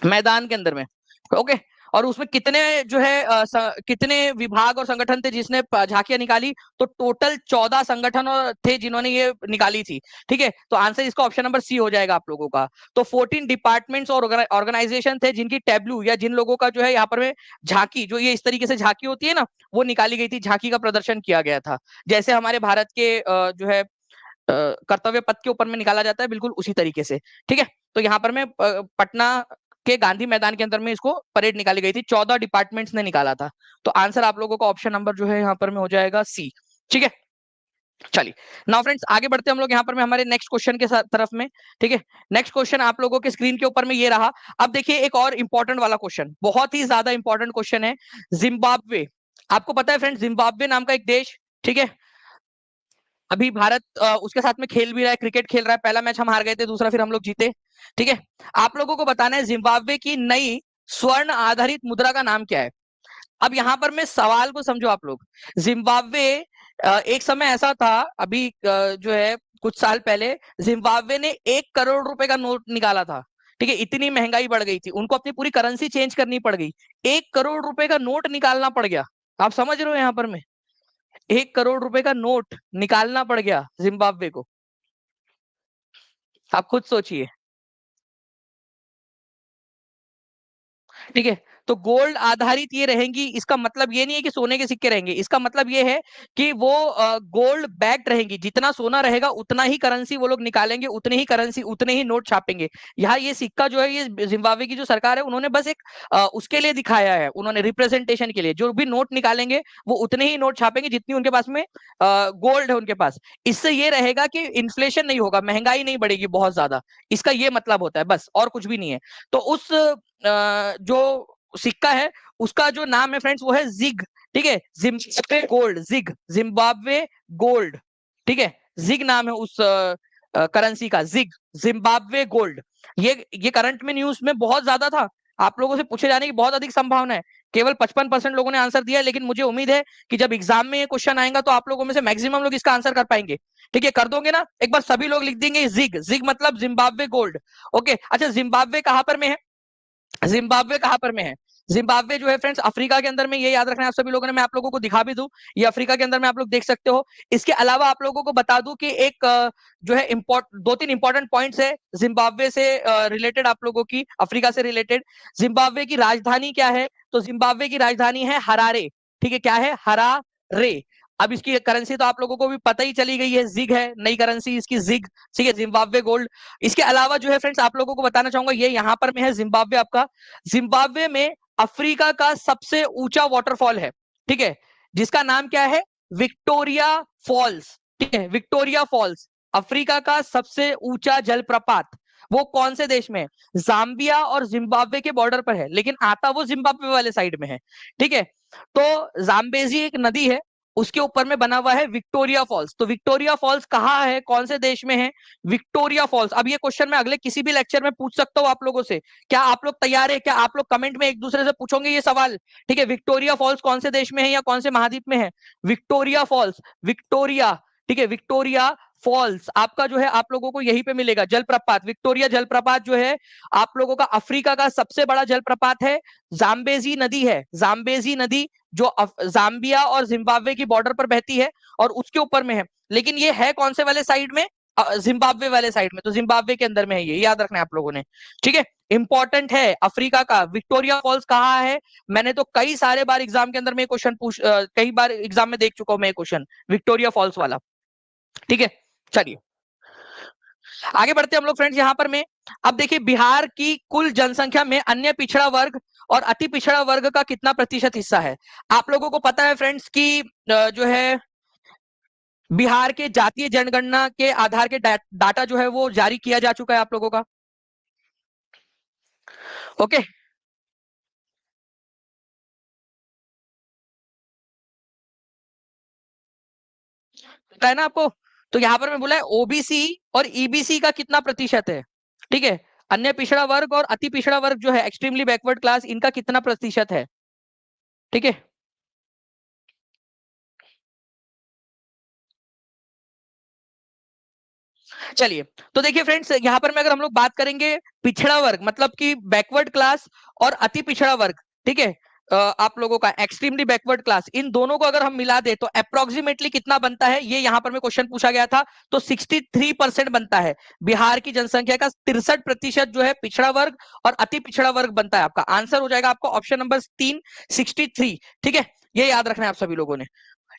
मैदान के अंदर में, ओके। और उसमें कितने जो है कितने विभाग और संगठन थे जिसने झांकियां निकाली? तो टोटल 14 संगठन थे जिन्होंने ये निकाली थी, ठीक है। तो आंसर इसका ऑप्शन नंबर सी हो जाएगा आप लोगों का। तो 14 डिपार्टमेंट्स और ऑर्गेनाइजेशन थे जिनकी टैब्लू, या जिन लोगों का जो है यहाँ पर में झांकी, जो ये इस तरीके से झांकी होती है ना, वो निकाली गई थी, झांकी का प्रदर्शन किया गया था, जैसे हमारे भारत के जो है कर्तव्य पथ के ऊपर में निकाला जाता है, बिल्कुल उसी तरीके से, ठीक है। तो यहाँ पर मैं पटना के गांधी मैदान के अंदर में इसको परेड निकाली गई थी, 14 डिपार्टमेंट्स ने निकाला था। तो आंसर आप लोगों का ऑप्शन नंबर जो है यहाँ पर में हो जाएगा सी, ठीक है। चलिए नाउ फ्रेंड्स आगे बढ़ते हैं हम लोग यहाँ पर में हमारे नेक्स्ट क्वेश्चन के तरफ में, ठीक है। नेक्स्ट क्वेश्चन आप लोगों के स्क्रीन के ऊपर में ये रहा। अब देखिए एक और इंपॉर्टेंट वाला क्वेश्चन, बहुत ही ज्यादा इंपॉर्टेंट क्वेश्चन है। जिम्बाब्वे, आपको पता है फ्रेंड्स जिम्बाब्वे नाम का एक देश, ठीक है, अभी भारत उसके साथ में खेल भी रहा है, क्रिकेट खेल रहा है, पहला मैच हम हार गए थे, दूसरा फिर हम लोग जीते, ठीक है। आप लोगों को बताना है जिम्बाब्वे की नई स्वर्ण आधारित मुद्रा का नाम क्या है? अब यहां पर मैं सवाल को समझो आप लोग। जिम्बाब्वे एक समय ऐसा था, अभी जो है कुछ साल पहले जिम्बाब्वे ने 1 करोड़ रुपए का नोट निकाला था, ठीक है। इतनी महंगाई बढ़ गई थी, उनको अपनी पूरी करेंसी चेंज करनी पड़ गई, 1 करोड़ रुपए का नोट निकालना पड़ गया। आप समझ रहे हो यहाँ पर मैं, 1 करोड़ रुपए का नोट निकालना पड़ गया जिम्बाब्वे को, आप खुद सोचिए, ठीक है। तो गोल्ड आधारित ये रहेंगी, इसका मतलब ये नहीं है कि सोने के सिक्के रहेंगे, इसका मतलब ये है कि वो गोल्ड बैक्ड रहेंगी। जितना सोना रहेगा उतना ही करेंसी वो लोग निकालेंगे, उतने ही करेंसी, उतने ही नोट छापेंगे। यहाँ ये सिक्का जो है, ये जिम्बाब्वे की जो सरकार है उन्होंने बस एक उसके लिए दिखाया है, उन्होंने रिप्रेजेंटेशन के लिए। जो भी नोट निकालेंगे वो उतने ही नोट छापेंगे जितनी उनके पास में गोल्ड है उनके पास। इससे ये रहेगा कि इन्फ्लेशन नहीं होगा, महंगाई नहीं बढ़ेगी बहुत ज्यादा, इसका ये मतलब होता है, बस और कुछ भी नहीं है। तो उस जो सिक्का है उसका जो नाम है फ्रेंड्स वो है जिग, ठीक है, Zimbabwe gold, ZiG, Zimbabwe gold, ठीक है, जिग नाम है उस करेंसी का, जिग, जिम्बाब्वे गोल्ड। ये करंट में न्यूज में बहुत ज्यादा था, आप लोगों से पूछे जाने की बहुत अधिक संभावना है। केवल 55% लोगों ने आंसर दिया है, लेकिन मुझे उम्मीद है कि जब एग्जाम में ये क्वेश्चन आएगा तो आप लोगों में से मैक्सिमम लोग इसका आंसर कर पाएंगे। ठीक है, कर दोगे ना? एक बार सभी लोग लिख देंगे जिग, जिग मतलब जिम्बाब्वे गोल्ड। ओके, अच्छा जिम्बाब्वे कहां पर में है? जिम्बाब्वे कहां पर में है? जिम्बाब्वे जो है फ्रेंड्स अफ्रीका के अंदर में, ये याद रखना है आप सभी लोगों ने, मैं आप लोगों को दिखा भी दूं, ये अफ्रीका के अंदर में आप लोग देख सकते हो। इसके अलावा आप लोगों को बता दूं कि एक जो है दो तीन इंपॉर्टेंट पॉइंट्स है जिम्बाब्वे से रिलेटेड, आप लोगों की अफ्रीका से रिलेटेड। जिम्बाब्वे की राजधानी क्या है? तो जिम्बाब्वे की राजधानी है हरारे, ठीक है, क्या है? हरारे। अब इसकी करेंसी तो आप लोगों को भी पता ही चली गई है, जिग है नई करेंसी इसकी, जिग, ठीक है, जिम्बाब्वे गोल्ड। इसके अलावा जो है फ्रेंड्स आप लोगों को बताना चाहूंगा, ये यहां पर में है जिम्बाब्वे आपका। जिम्बाब्वे में अफ्रीका का सबसे ऊंचा वाटरफॉल है, ठीक है, जिसका नाम क्या है? विक्टोरिया फॉल्स, ठीक है, विक्टोरिया फॉल्स अफ्रीका का सबसे ऊंचा जलप्रपात। वो कौन से देश में है? जाम्बिया और जिम्बाब्वे के बॉर्डर पर है, लेकिन आता वो जिम्बाब्वे वाले साइड में है, ठीक है। तो जाम्बेजी एक नदी है, उसके ऊपर में बना हुआ है विक्टोरिया फॉल्स। तो विक्टोरिया फॉल्स कहाँ है, कौन से देश में है विक्टोरिया फॉल्स? अब ये क्वेश्चन मैं अगले किसी भी लेक्चर में पूछ सकता हूँ आप लोगों से, क्या आप लोग तैयार है? क्या आप लोग कमेंट में एक दूसरे से पूछोगे ये सवाल? ठीक है, विक्टोरिया फॉल्स कौन से देश में है या कौन से महाद्वीप में है? विक्टोरिया फॉल्स, विक्टोरिया, ठीक है, विक्टोरिया फॉल्स आपका जो है आप लोगों को यहीं पे मिलेगा, जलप्रपात, विक्टोरिया जलप्रपात जो है आप लोगों का अफ्रीका का सबसे बड़ा जलप्रपात है। जाम्बेजी नदी है, जाम्बेजी नदी जो जाम्बिया और जिम्बाब्वे की बॉर्डर पर बहती है और उसके ऊपर में है, लेकिन ये है कौन से वाले साइड में? जिम्बाब्वे वाले साइड में, तो जिम्बाब्वे के अंदर में है, ये याद रखना है आप लोगों ने, ठीक है। इंपॉर्टेंट है अफ्रीका का विक्टोरिया फॉल्स कहाँ है। मैंने तो कई सारे बार एग्जाम के अंदर में क्वेश्चन कई बार एग्जाम में देख चुका हूं मैं क्वेश्चन विक्टोरिया फॉल्स वाला, ठीक है। चलिए आगे बढ़ते हैं हम लोग फ्रेंड्स यहां पर में। अब देखिए बिहार की कुल जनसंख्या में अन्य पिछड़ा वर्ग और अति पिछड़ा वर्ग का कितना प्रतिशत हिस्सा है? आप लोगों को पता है फ्रेंड्स की जो है बिहार के जातीय जनगणना के आधार के डाटा जो है वो जारी किया जा चुका है आप लोगों का, ओके। पता है ना आपको? तो यहां पर मैं बोला है ओबीसी और ईबीसी का कितना प्रतिशत है, ठीक है, अन्य पिछड़ा वर्ग और अति पिछड़ा वर्ग जो है एक्सट्रीमली बैकवर्ड क्लास, इनका कितना प्रतिशत है, ठीक है। चलिए, तो देखिए फ्रेंड्स यहां पर में अगर हम लोग बात करेंगे पिछड़ा वर्ग मतलब कि बैकवर्ड क्लास और अति पिछड़ा वर्ग, ठीक है, आप लोगों का एक्सट्रीमली बैकवर्ड क्लास, इन दोनों को अगर हम मिला दे तो अप्रोक्सीमेटली कितना बनता है, ये यहां पर में क्वेश्चन पूछा गया था। तो 63% बनता है। बिहार की जनसंख्या का 63% जो है पिछड़ा वर्ग और अति पिछड़ा वर्ग बनता है। आपका आंसर हो जाएगा आपका ऑप्शन नंबर 3, 63, ठीक है। ये याद रखना है आप सभी लोगों ने,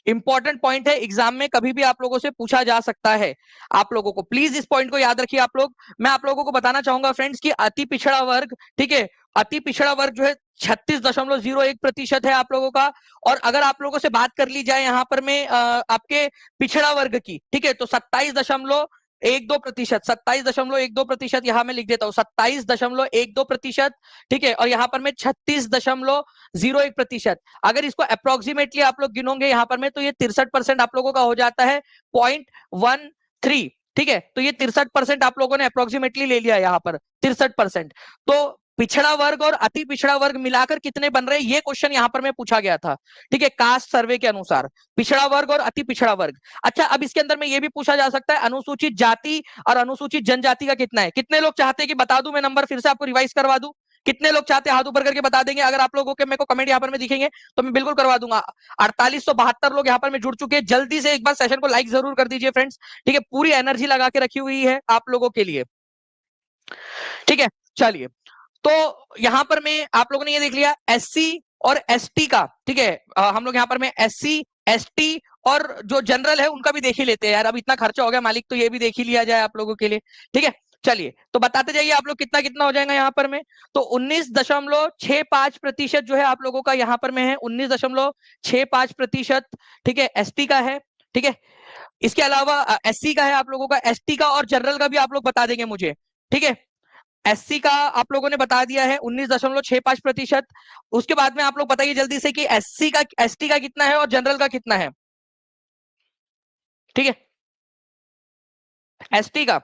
इंपॉर्टेंट पॉइंट है, एग्जाम में कभी भी आप लोगों से पूछा जा सकता है। आप लोगों को प्लीज इस पॉइंट को याद रखिए आप लोग। मैं आप लोगों को बताना चाहूंगा फ्रेंड्स कि अति पिछड़ा वर्ग, ठीक है, अति पिछड़ा वर्ग जो है 36.01% है आप लोगों का। और अगर आप लोगों से बात कर ली जाए यहाँ पर में आपके पिछड़ा वर्ग की, ठीक है, तो 27.12%, 27.12%, यहां मैं लिख देता हूं 27.12%, ठीक है। और यहाँ पर मैं 36.01%, अगर इसको अप्रोक्सीमेटली आप लोग गिनोगे यहाँ पर में तो ये 63% आप लोगों का हो जाता है, 0.13, ठीक है। तो ये 63% आप लोगों ने अप्रोक्सीमेटली ले लिया यहाँ पर 63%। तो पिछड़ा वर्ग और अति पिछड़ा वर्ग मिलाकर कितने बन रहे हैं, ये क्वेश्चन यहाँ पर मैं पूछा गया था, ठीक है, कास्ट सर्वे के अनुसार पिछड़ा वर्ग और अति पिछड़ा वर्ग। अच्छा अब इसके अंदर में ये भी पूछा जा सकता है अनुसूचित जाति और अनुसूचित जनजाति का कितना है। कितने लोग चाहते हैं कि बता दूं मैं नंबर फिर से आपको रिवाइज करवा दूं? कितने लोग चाहते हैं हाथ ऊपर करके बता देंगे? अगर आप लोगों के मेरे को कमेंट यहाँ पर में दिखेंगे तो मैं बिल्कुल करवा दूंगा। 4872 लोग यहाँ पर में जुड़ चुके हैं, जल्दी से एक बार सेशन को लाइक जरूर कर दीजिए फ्रेंड्स, ठीक है, पूरी एनर्जी लगा के रखी हुई है आप लोगों के लिए, ठीक है। चलिए तो यहां पर में आप लोगों ने ये देख लिया एससी और एसटी का, ठीक है। हम लोग यहां पर में एससी एसटी और जो जनरल है उनका भी देख ही लेते हैं यार, अब इतना खर्चा हो गया मालिक, तो ये भी देख ही लिया जाए आप लोगों के लिए, ठीक है। चलिए तो बताते जाइए आप लोग कितना कितना हो जाएगा यहाँ पर में। तो 19.65% जो है आप लोगों का यहाँ पर में है, 19.65%, ठीक है, एसटी का है, ठीक है। इसके अलावा एससी का है आप लोगों का, एसटी का और जनरल का भी आप लोग बता देंगे मुझे, ठीक है। एससी का आप लोगों ने बता दिया है 19.65%। उसके बाद में आप लोग बताइए जल्दी से कि एससी का, एसटी का कितना है और जनरल का कितना है, ठीक है। एसटी का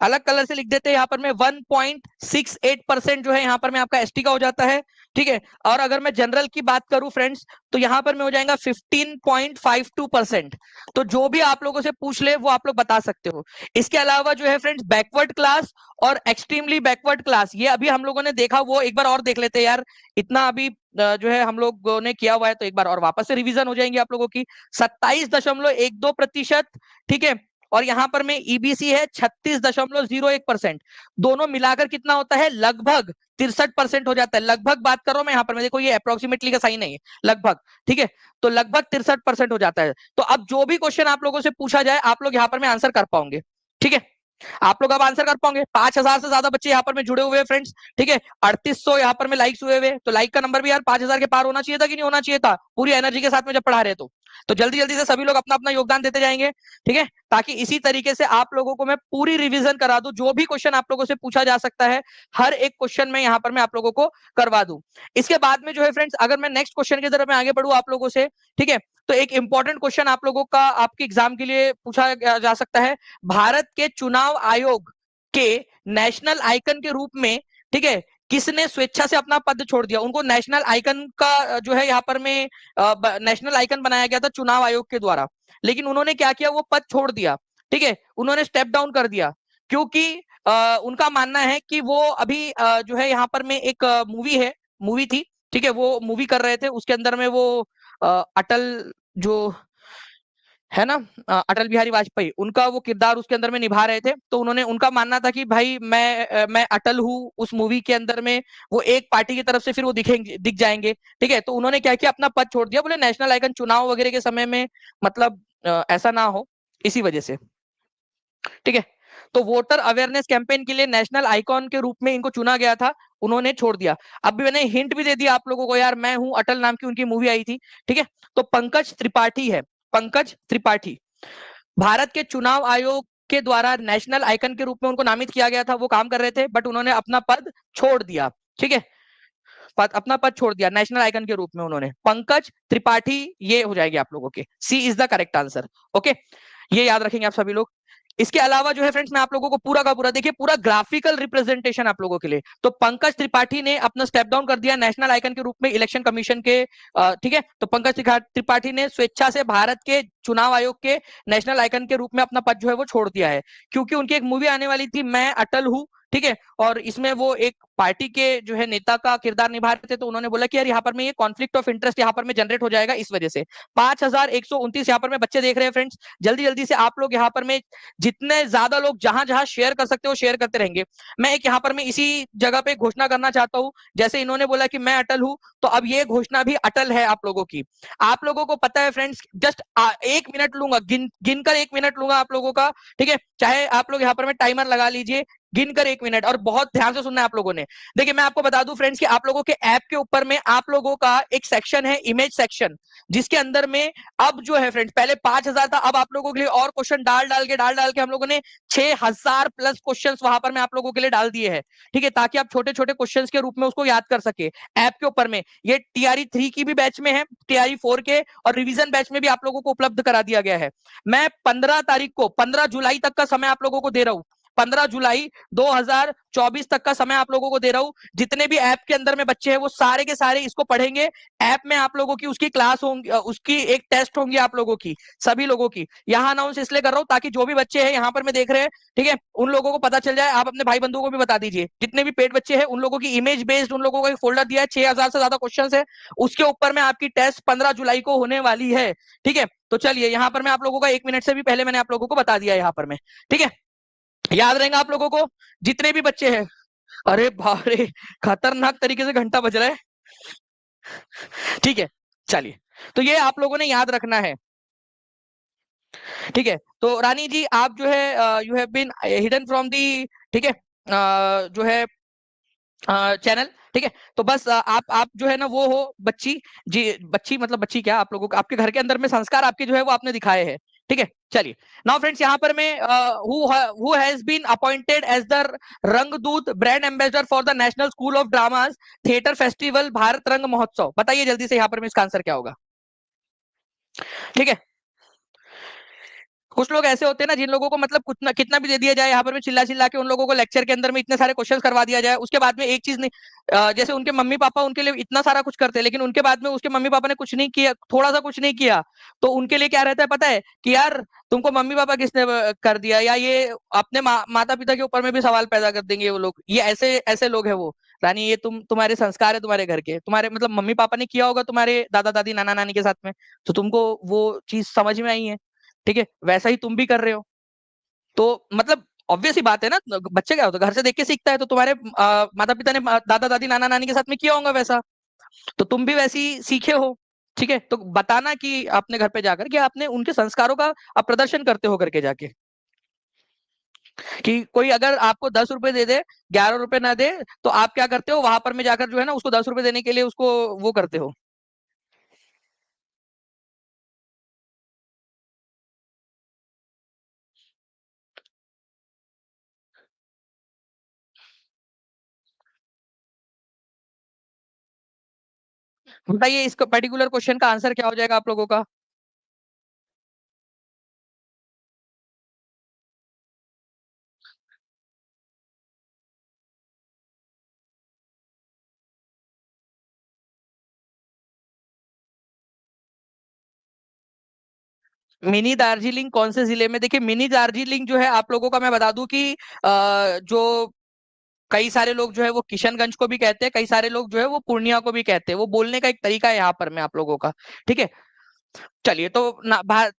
अलग कलर से लिख देते हैं यहाँ पर में 1.68% जो है यहाँ पर में आपका एसटी का हो जाता है, ठीक है। और अगर मैं जनरल की बात करूं फ्रेंड्स, तो यहाँ पर में हो जाएगा 15.52%। तो जो भी आप लोगों से पूछ ले वो आप लोग बता सकते हो। इसके अलावा जो है फ्रेंड्स बैकवर्ड क्लास और एक्सट्रीमली बैकवर्ड क्लास, ये अभी हम लोगों ने देखा, वो एक बार और देख लेते हैं यार। इतना अभी जो है हम लोगों ने किया हुआ है, तो एक बार और वापस से रिवीजन हो जाएंगे आप लोगों की। 27.12%, ठीक है। और यहां पर में ईबीसी है 36.01%। दोनों मिलाकर कितना होता है, लगभग 63% हो जाता है। लगभग बात कर रहा हूं मैं यहाँ पर, मैं देखो ये अप्रोक्सीमेटली का साइन नहीं है, लगभग, ठीक है। तो लगभग 63% हो जाता है। तो अब जो भी क्वेश्चन आप लोगों से पूछा जाए आप लोग यहाँ पर में आंसर कर पाओगे, ठीक है। आप लोग अब आंसर कर पाओगे। 5,000 से ज्यादा बच्चे यहाँ पर में जुड़े हुए हैं फ्रेंड्स, ठीक है। 3800 यहाँ पर में लाइक्स हुए हुए, तो लाइक का नंबर भी यार 5,000 के पार होना चाहिए था कि नहीं होना चाहिए था, पूरी एनर्जी के साथ में जब पढ़ा रहे। तो जल्दी जल्दी से सभी लोग अपना अपना योगदान देते जाएंगे, ठीक है, ताकि इसी तरीके से आप लोगों को मैं पूरी रिवीजन करा दूं। जो भी क्वेश्चन आप लोगों से पूछा जा सकता है, हर एक क्वेश्चन में यहाँ पर मैं आप लोगों को करवा दूं। इसके बाद में जो है फ्रेंड्स, अगर मैं नेक्स्ट क्वेश्चन की तरफ मैं आगे बढ़ूं आप लोगों से, ठीक है, तो एक इंपॉर्टेंट क्वेश्चन आप लोगों का आपके एग्जाम के लिए पूछा जा सकता है। भारत के चुनाव आयोग के नेशनल आइकन के रूप में, ठीक है, किसने स्वेच्छा से अपना पद छोड़ दिया। उनको नेशनल आइकन का जो है यहाँ पर में नेशनल आइकन बनाया गया था चुनाव आयोग के द्वारा, लेकिन उन्होंने क्या किया, वो पद छोड़ दिया, ठीक है, उन्होंने स्टेप डाउन कर दिया। क्योंकि उनका मानना है कि वो अभी जो है यहाँ पर में एक मूवी थी, ठीक है, वो मूवी कर रहे थे, उसके अंदर में वो अटल जो है ना, अटल बिहारी वाजपेयी, उनका वो किरदार उसके अंदर में निभा रहे थे। तो उन्होंने, उनका मानना था कि भाई मैं अटल हूँ उस मूवी के अंदर में, वो एक पार्टी की तरफ से फिर वो दिख जाएंगे, ठीक है। तो उन्होंने क्या किया, अपना पद छोड़ दिया, बोले नेशनल आइकन चुनाव वगैरह के समय में मतलब ऐसा ना हो, इसी वजह से, ठीक है। तो वोटर अवेयरनेस कैंपेन के लिए नेशनल आइकॉन के रूप में इनको चुना गया था, उन्होंने छोड़ दिया। अब भी मैंने हिंट भी दे दिया आप लोगों को यार, मैं हूं अटल नाम की उनकी मूवी आई थी, ठीक है। तो पंकज त्रिपाठी है, पंकज त्रिपाठी, भारत के चुनाव आयोग के द्वारा नेशनल आइकन के रूप में उनको नामित किया गया था, वो काम कर रहे थे, बट उन्होंने अपना पद छोड़ दिया, ठीक है, अपना पद छोड़ दिया नेशनल आइकन के रूप में उन्होंने। पंकज त्रिपाठी ये हो जाएगी आप लोगों के, C is the correct answer, okay, ये याद रखेंगे आप सभी लोग। इसके अलावा जो है फ्रेंड्स, मैं आप लोगों को पूरा का पूरा देखिए, पूरा ग्राफिकल रिप्रेजेंटेशन आप लोगों के लिए। तो पंकज त्रिपाठी ने अपना स्टेप डाउन कर दिया नेशनल आइकन के रूप में इलेक्शन कमीशन के, ठीक है। तो पंकज त्रिपाठी ने स्वेच्छा से भारत के चुनाव आयोग के नेशनल आइकन के रूप में अपना पद जो है वो छोड़ दिया है, क्योंकि उनकी एक मूवी आने वाली थी, मैं अटल हूं, ठीक है, और इसमें वो एक पार्टी के जो है नेता का किरदार निभा रहे थे। तो उन्होंने बोला कि यार यहाँ पर में ये कॉन्फ्लिक्ट ऑफ इंटरेस्ट यहाँ पर में जनरेट हो जाएगा, इस वजह से। 5,129 यहाँ पर में बच्चे देख रहे हैं फ्रेंड्स, जल्दी जल्दी से आप लोग यहाँ पर में जितने ज्यादा लोग जहां जहां शेयर कर सकते हो शेयर करते रहेंगे। मैं एक यहाँ पर मैं इसी जगह पे घोषणा करना चाहता हूं, जैसे इन्होंने बोला कि मैं अटल हूं, तो अब ये घोषणा भी अटल है आप लोगों की। आप लोगों को पता है फ्रेंड्स, जस्ट 1 मिनट लूंगा, गिनकर 1 मिनट लूंगा आप लोगों का, ठीक है। चाहे आप लोग यहाँ पर में टाइमर लगा लीजिए, गिनकर 1 मिनट, और बहुत ध्यान से सुनना है आप लोगों ने। देखिए मैं आपको बता दूं फ्रेंड्स कि आप लोगों के ऐप के ऊपर में आप लोगों का एक सेक्शन है, इमेज सेक्शन, जिसके अंदर में अब जो है फ्रेंड्स, पहले 5,000 था, अब आप लोगों के लिए और क्वेश्चन डाल के हम लोगों ने 6,000 प्लस क्वेश्चन वहां पर मैं आप लोगों के लिए डाल दिए हैं, ठीक है, ताकि आप छोटे छोटे क्वेश्चन के रूप में उसको याद कर सके। ऐप के ऊपर में ये TRE 3 की भी बैच में है, TRE 4 के और रिवीजन बैच में भी आप लोगों को उपलब्ध करा दिया गया है। मैं 15 तारीख को, 15 जुलाई तक का समय आप लोगों को दे रहा हूं, 15 जुलाई 2024 तक का समय आप लोगों को दे रहा हूं। जितने भी ऐप के अंदर में बच्चे हैं वो सारे के सारे इसको पढ़ेंगे। ऐप में आप लोगों की उसकी क्लास होंगी, उसकी एक टेस्ट होंगी आप लोगों की, सभी लोगों की। यहाँ अनाउंस इसलिए कर रहा हूं ताकि जो भी बच्चे हैं यहाँ पर मैं देख रहे हैं, ठीक है, उन लोगों को पता चल जाए। आप अपने भाई बंधुओं को भी बता दीजिए, जितने भी पेड बच्चे हैं उन लोगों की इमेज बेस्ड उन लोगों को एक फोल्डर दिया है, 6,000 से ज्यादा क्वेश्चन है, उसके ऊपर में आपकी टेस्ट 15 जुलाई को होने वाली है, ठीक है। तो चलिए यहाँ पर मैं आप लोगों का 1 मिनट से भी पहले मैंने आप लोगों को बता दिया यहाँ पर में, ठीक है, याद रहेगा आप लोगों को, जितने भी बच्चे हैं। अरे बाप रे, खतरनाक तरीके से घंटा बज रहा है। ठीक है, चलिए, तो ये आप लोगों ने याद रखना है। ठीक है, तो रानी जी आप जो है you have been hidden from thee, ठीक है, जो है चैनल, ठीक है, तो बस आप जो है ना वो हो बच्ची जी, बच्ची मतलब बच्ची क्या, आप लोगों को आपके घर के अंदर में संस्कार आपके जो है वो आपने दिखाए हैं। ठीक है, चलिए, नाउ फ्रेंड्स यहाँ पर मैं who has been appointed as the Rangdoot brand ambassador for the national school of dramas theatre festival Bharat Rang Mahotsav, बताइए जल्दी से यहाँ पर में इसका आंसर क्या होगा। ठीक है, कुछ लोग ऐसे होते हैं ना जिन लोगों को मतलब कुछ ना कितना भी दे दिया जाए यहाँ पर भी चिल्ला चिल्ला के, उन लोगों को लेक्चर के अंदर में इतने सारे क्वेश्चंस करवा दिया जाए, उसके बाद में एक चीज नहीं, जैसे उनके मम्मी पापा उनके लिए इतना सारा कुछ करते हैं, लेकिन उनके बाद में उसके मम्मी पापा ने कुछ नहीं किया, थोड़ा सा कुछ नहीं किया, तो उनके लिए क्या रहता है पता है कि यार तुमको मम्मी पापा किसने कर दिया, या ये अपने माता पिता के ऊपर में भी सवाल पैदा कर देंगे वो लोग, ये ऐसे ऐसे लोग हैं वो। रानी ये तुम्हारे संस्कार है, तुम्हारे घर के, तुम्हारे मतलब मम्मी पापा ने किया होगा तुम्हारे दादा दादी नाना नानी के साथ में, तो तुमको वो चीज समझ में आई है। ठीक है, वैसा ही तुम भी कर रहे हो, तो मतलब ऑब्वियस ही बात है ना, बच्चे क्या होता है घर से देख के सीखता है, तो तुम्हारे माता पिता ने दादा दादी नाना नानी के साथ में किया होगा वैसा, तो तुम भी वैसी सीखे हो। ठीक है, तो बताना कि अपने घर पे जाकर कि आपने उनके संस्कारों का आप प्रदर्शन करते हो करके जाके, कि कोई अगर आपको 10 रुपए दे दे, 11 रुपए ना दे, तो आप क्या करते हो वहां पर में जाकर जो है ना उसको 10 रुपए देने के लिए उसको वो करते हो। बताइए इस पर्टिकुलर क्वेश्चन का आंसर क्या हो जाएगा आप लोगों का। मिनी दार्जिलिंग कौन से जिले में, देखिए मिनी दार्जिलिंग जो है आप लोगों का मैं बता दूं कि जो कई सारे लोग जो है वो किशनगंज को भी कहते हैं, कई सारे लोग जो है वो पूर्णिया को भी कहते हैं, वो बोलने का एक तरीका है यहाँ पर में आप लोगों का। ठीक है, चलिए, तो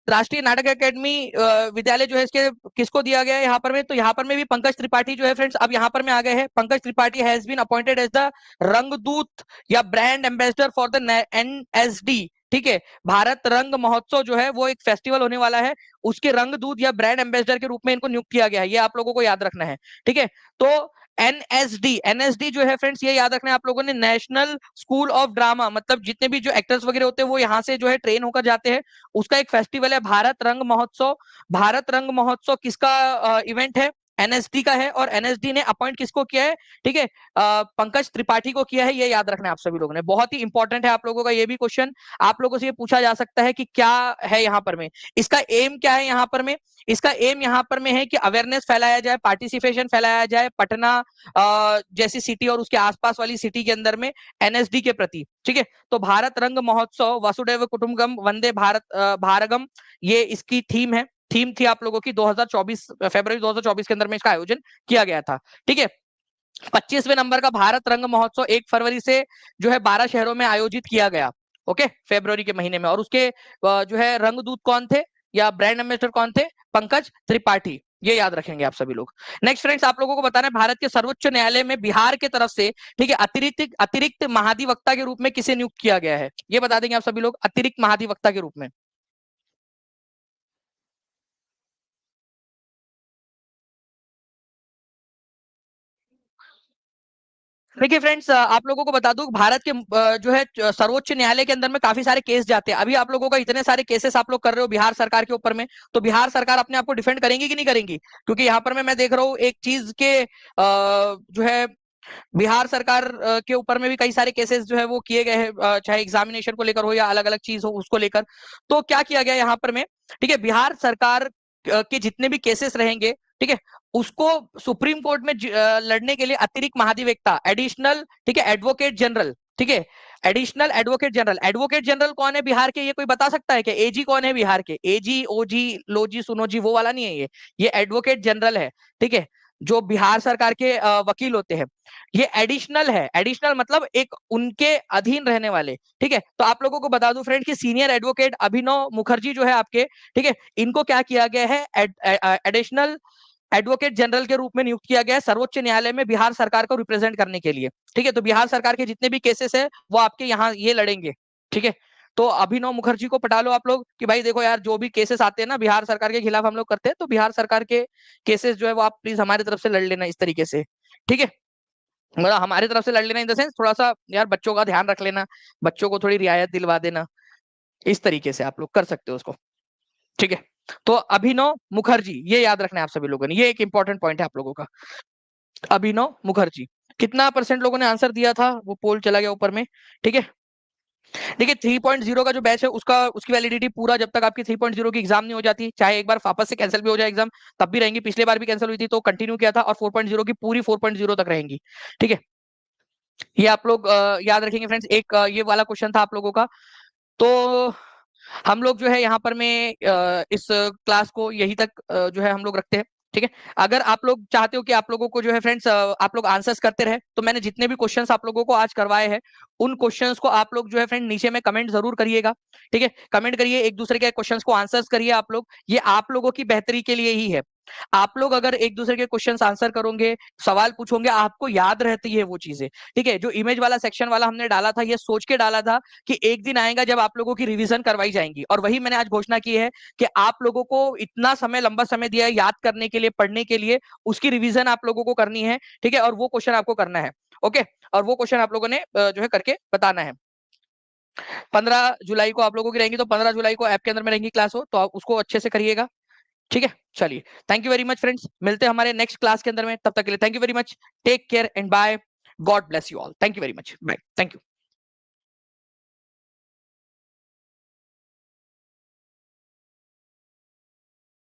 राष्ट्रीय नाटक अकेडमी विद्यालय जो है इसके किसको दिया गया है यहाँ पर में, तो यहाँ पर में भी पंकज त्रिपाठी जो है फ्रेंड्स अब यहाँ पर में आ गए हैं। Pankaj Tripathi has been appointed as the Rangdoot या brand ambassador for the NSD. ठीक है, भारत रंग महोत्सव जो है वो एक फेस्टिवल होने वाला है, उसके रंगदूत या ब्रांड एम्बेसडर के रूप में इनको नियुक्त किया गया है, ये आप लोगों को याद रखना है। ठीक है, तो एनएसडी, एनएसडी जो है फ्रेंड्स ये याद रखना है आप लोगों ने, नेशनल स्कूल ऑफ ड्रामा, मतलब जितने भी जो एक्टर्स वगैरह होते हैं वो यहाँ से जो है ट्रेन होकर जाते हैं, उसका एक फेस्टिवल है भारत रंग महोत्सव। भारत रंग महोत्सव किसका इवेंट है, एनएसडी का है, और एनएसडी ने अपॉइंट किसको किया है, ठीक है, पंकज त्रिपाठी को किया है, ये याद रखना है आप सभी लोगों ने, बहुत ही इंपॉर्टेंट है आप लोगों का ये भी क्वेश्चन, आप लोगों से ये पूछा जा सकता है कि क्या है यहाँ पर में, इसका एम क्या है यहाँ पर में, इसका एम यहाँ पर में है कि अवेयरनेस फैलाया जाए, पार्टिसिपेशन फैलाया जाए पटना जैसी सिटी और उसके आसपास वाली सिटी के अंदर में एनएसडी के प्रति। ठीक है, तो भारत रंग महोत्सव वसुदैव कुटुंबकम वंदे भारत भारगम, ये इसकी थीम है, थीम थी आप लोगों की 2024 फरवरी 2024 के अंदर में इसका आयोजन किया गया था। ठीक है, 25वें नंबर का भारत रंग महोत्सव 1 फरवरी से जो है 12 शहरों में आयोजित किया गया। ओके, फरवरी के महीने में, और उसके जो है रंगदूत कौन थे या ब्रांड एम्बेसडर कौन थे, पंकज त्रिपाठी, ये याद रखेंगे आप सभी लोग। नेक्स्ट फ्रेंड्स आप लोगों को बताना है भारत के सर्वोच्च न्यायालय में बिहार के तरफ से, ठीक है, अतिरिक्त अतिरिक्त महाधिवक्ता के रूप में किसे नियुक्त किया गया है, ये बता देंगे आप सभी लोग, अतिरिक्त महाधिवक्ता के रूप में। देखिए फ्रेंड्स आप लोगों को बता दूं भारत के जो है सर्वोच्च न्यायालय के अंदर में काफी सारे केस जाते हैं, अभी आप लोगों का इतने सारे केसेस आप लोग कर रहे हो बिहार सरकार के ऊपर में, तो बिहार सरकार अपने आप को डिफेंड करेंगी कि नहीं करेंगी, क्योंकि यहाँ पर मैं देख रहा हूँ एक चीज के जो है बिहार सरकार के ऊपर में भी कई सारे केसेस जो है वो किए गए हैं, चाहे एग्जामिनेशन को लेकर हो या अलग अलग चीज हो उसको लेकर, तो क्या किया गया यहाँ पर में, ठीक है, बिहार सरकार के जितने भी केसेस रहेंगे, ठीक है, उसको सुप्रीम कोर्ट में लड़ने के लिए अतिरिक्त महाधिवक्ता एडिशनल, ठीक है, एडवोकेट जनरल, ठीक है, additional advocate general, advocate general कौन है बिहार के, ये कोई बता सकता है कि एजी कौन है बिहार के, एजी ओजी लोजी सुनोजी वो वाला नहीं है ये एडवोकेट जनरल है। ठीक है, जो बिहार सरकार के वकील होते हैं, ये एडिशनल है, एडिशनल मतलब एक उनके अधीन रहने वाले। ठीक है, तो आप लोगों को बता दूं फ्रेंड कि सीनियर एडवोकेट अभिनव मुखर्जी जो है आपके, ठीक है, इनको क्या किया गया है, एडिशनल एडवोकेट जनरल के रूप में नियुक्त किया गया है सर्वोच्च न्यायालय में बिहार सरकार को रिप्रेजेंट करने के लिए। ठीक है, तो बिहार सरकार के जितने भी केसेस है वो आपके यहाँ ये लड़ेंगे। ठीक है, तो अभिनव मुखर्जी को पटा लो आप लोग कि भाई देखो यार, जो भी केसेस आते हैं ना बिहार सरकार के खिलाफ हम लोग करते हैं, तो बिहार सरकार के केसेस जो है वो आप प्लीज हमारी तरफ से लड़ लेना इस तरीके से। ठीक है, मतलब हमारी तरफ से लड़ लेना इन द सेंस, थोड़ा सा यार बच्चों का ध्यान रख लेना, बच्चों को थोड़ी रियायत दिलवा देना, इस तरीके से आप लोग कर सकते हो उसको। ठीक है, तो अभिनव मुखर्जी, ये याद रखना है आप सभी लोगों ने, ये एक इंपॉर्टेंट पॉइंट है आप लोगों का। अभिनव मुखर्जी, कितना परसेंट लोगों ने आंसर दिया था, वो पोल चला गया ऊपर में। ठीक है, देखिए 3.0 का जो बैच है उसका उसकी वैलिडिटी पूरा जब तक आपकी 3.0 की एग्जाम नहीं हो जाती, चाहे एक बार वापस से कैंसिल भी हो जाए एग्जाम तब भी रहेंगी, पिछले बार भी कैंसिल हुई थी तो कंटिन्यू किया था, और 4.0 की पूरी 4.0 तक रहेंगी। ठीक है, ये आप लोग याद रखेंगे फ्रेंड्स। एक ये वाला क्वेश्चन था आप लोगों का। तो हम लोग जो है यहाँ पर में इस क्लास को यही तक जो है हम लोग रखते हैं। ठीक है, अगर आप लोग चाहते हो कि आप लोगों को जो है फ्रेंड्स आप लोग आंसर्स करते रहे, तो मैंने जितने भी क्वेश्चंस आप लोगों को आज करवाए हैं उन क्वेश्चंस को आप लोग जो है फ्रेंड नीचे में कमेंट जरूर करिएगा। ठीक है, कमेंट करिए, एक दूसरे के क्वेश्चंस को आंसर्स करिए आप लोग, ये आप लोगों की बेहतरी के लिए ही है। आप लोग अगर एक दूसरे के क्वेश्चंस आंसर करोगे, सवाल पूछोगे, आपको याद रहती है वो चीजें। ठीक है, जो इमेज वाला सेक्शन वाला हमने डाला था, ये सोच के डाला था कि एक दिन आएगा जब आप लोगों की रिवीजन करवाई जाएंगी, और वही मैंने आज घोषणा की है कि आप लोगों को इतना समय, लंबा समय दिया है याद करने के लिए, पढ़ने के लिए, उसकी रिवीजन आप लोगों को करनी है। ठीक है, और वो क्वेश्चन आपको करना है। ओके, और वो क्वेश्चन आप लोगों ने जो है करके बताना है। 15 जुलाई को आप लोगों की रहेंगी, तो 15 जुलाई को ऐप के अंदर में रहेंगी क्लास हो, तो आप उसको अच्छे से करिएगा। ठीक है, चलिए, thank you very much friends, मिलते हैं हमारे नेक्स्ट क्लास के अंदर में, तब तक के लिए thank you very much, take care and bye, God bless you all, thank you very much, bye, thank you.